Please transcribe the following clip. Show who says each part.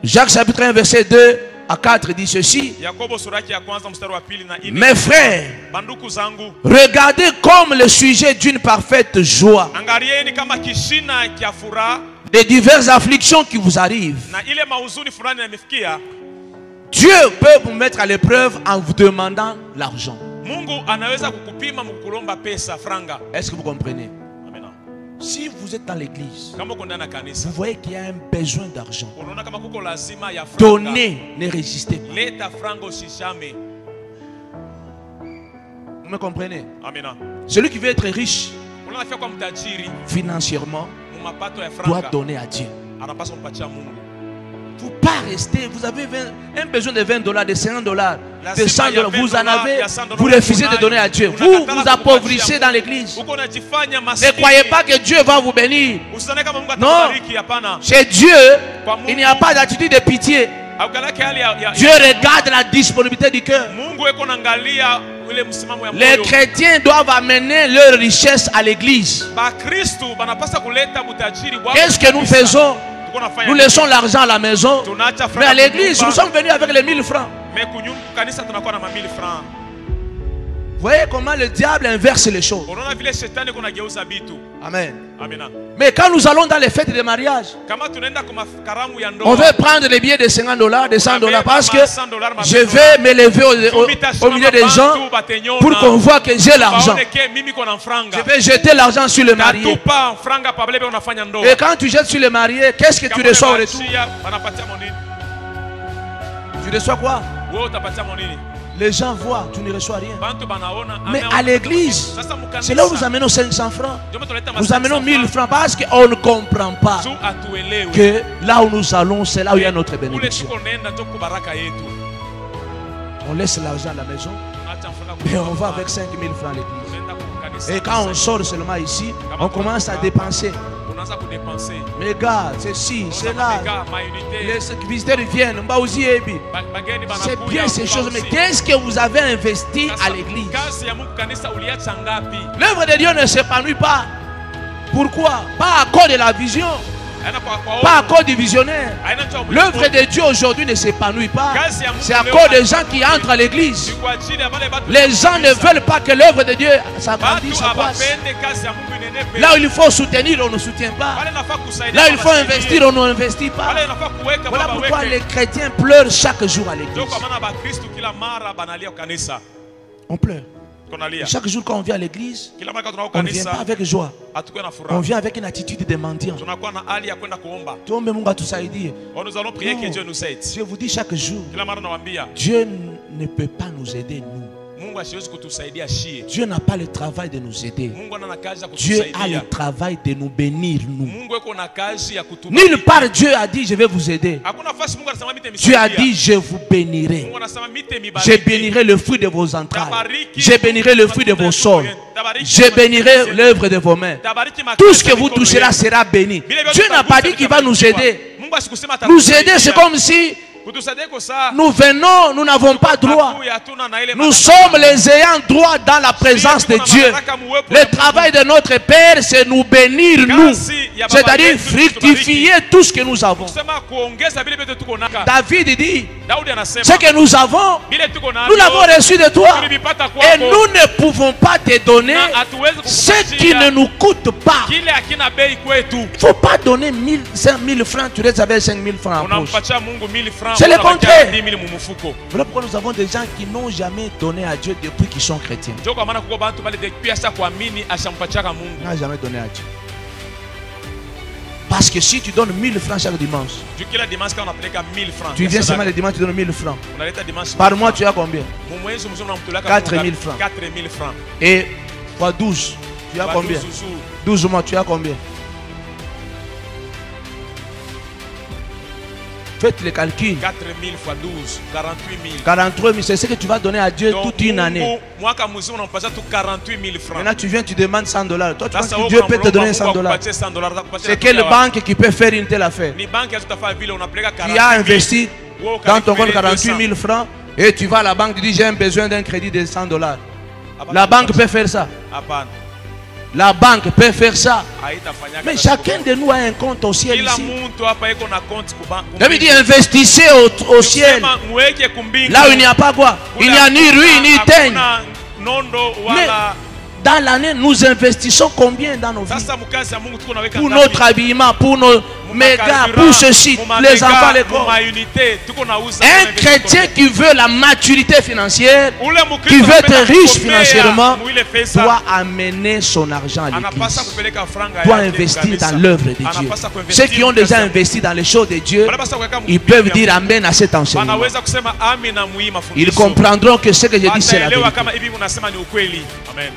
Speaker 1: Jacques chapitre 1 verset 2 à 4 dit ceci. Mes frères, regardez comme le sujet d'une parfaite joie des diverses afflictions qui vous arrivent. Dieu peut vous mettre à l'épreuve en vous demandant l'argent. Est-ce que vous comprenez? Si vous êtes dans l'église, vous voyez qu'il y a un besoin d'argent. Donnez, ne résistez pas. Vous me comprenez? Celui qui veut être riche financièrement doit donner à Dieu. Vous ne pouvez pas rester. Vous avez un besoin de $20, de $50, de $100. Vous en avez. Vous refusez de donner à Dieu. Vous vous appauvrissez dans l'église. Ne croyez pas que Dieu va vous bénir. Non. Chez Dieu, il n'y a pas d'attitude de pitié. Dieu regarde la disponibilité du cœur. Les chrétiens doivent amener leur richesse à l'église. Qu'est-ce que nous faisons? Nous laissons l'argent à la maison, mais à l'église, nous sommes venus avec les 1000 francs. Vous voyez comment le diable inverse les choses. Amen. Mais quand nous allons dans les fêtes de mariage, on veut prendre les billets de $50, de $100, parce que je vais m'élever au milieu des gens pour qu'on voit que j'ai l'argent. Je vais jeter l'argent sur le marié. Et quand tu jettes sur le marié, qu'est-ce que tu reçois au retour? Tu reçois quoi? Les gens voient, tu ne reçois rien. Mais à l'église, c'est là où nous amenons 500 francs. Nous amenons 1000 francs parce qu'on ne comprend pas que là où nous allons, c'est là où il y a notre bénédiction. On laisse l'argent à la maison et on va avec 5000 francs à l'église. Et quand on sort seulement ici, on commence à dépenser. Mais gars, c'est ci, c'est là. Les visiteurs viennent. C'est bien ces choses. Mais qu'est-ce que vous avez investi à l'église? L'œuvre de Dieu ne s'épanouit pas. Pourquoi? Pas à cause de la vision. Pas à cause du visionnaire. L'œuvre de Dieu aujourd'hui ne s'épanouit pas. C'est à cause des gens qui entrent à l'église. Les gens ne veulent pas que l'œuvre de Dieu s'agrandisse. Là où il faut soutenir, on ne soutient pas. Là où il faut investir, on n'investit pas. Voilà pourquoi les chrétiens pleurent chaque jour à l'église. On pleure. Chaque jour quand on vient à l'église, on ne vient pas avec joie. On vient avec une attitude de mendiant. Je vous dis chaque jour, Dieu ne peut pas nous aider nous. Dieu n'a pas le travail de nous aider. Dieu a le travail de nous bénir nous. Nulle part Dieu a dit je vais vous aider. Dieu a dit je vous bénirai. Je bénirai le fruit de vos entrailles. Je bénirai le fruit de vos sols. Je bénirai l'œuvre de vos mains. Tout ce que vous toucherez sera béni. Dieu n'a pas dit qu'il va nous aider. Nous aider, c'est comme si nous venons, nous n'avons pas droit. Nous sommes les ayants droit dans la présence de Dieu. Le travail de notre Père, c'est nous bénir nous. C'est-à-dire fructifier tout ce que nous avons. David dit, ce que nous avons, nous l'avons reçu de toi. Et nous ne pouvons pas te donner ce qui ne nous coûte pas. Il ne faut pas donner 5000 francs, tu restes avec 5000 francs en poche. C'est le contraire. Voilà pourquoi nous avons des gens qui n'ont jamais donné à Dieu depuis qu'ils sont chrétiens. Ils n'ont jamais donné à Dieu. Parce que si tu donnes 1000 francs chaque dimanche, tu viens seulement le dimanche, tu donnes 1000 francs. Par mois, tu as combien? 4000 francs. Et fois 12, tu as combien? 12 mois, tu as combien? Faites le calcul.
Speaker 2: 4000 fois 12, 48 000.
Speaker 1: 48 000, c'est ce que tu vas donner à Dieu toute une année. Maintenant tu viens, tu demandes $100. Toi tu penses que Dieu peut te donner $100. C'est quelle banque qui peut faire une telle affaire? Tu as investi dans ton compte 48 000 francs et tu vas à la banque, tu dis j'ai besoin d'un crédit de $100. La banque peut faire ça. La banque peut faire ça. Mais chacun de nous a un compte au ciel ici. Je veux dire, investissez au ciel. Là où il n'y a pas quoi? Il n'y a ni ruine ni teigne. Mais dans l'année, nous investissons combien dans nos vies? Pour notre habillement, pour nos mégas, pour ceci, les enfants, les corps. Un chrétien qui veut la maturité financière, qui veut être riche financièrement, doit amener son argent à l'église, doit investir dans l'œuvre de Dieu. Ceux qui ont déjà investi dans les choses de Dieu, ils peuvent dire amen à cet enseignement. Ils comprendront que ce que je dis c'est la vérité.
Speaker 2: Amen.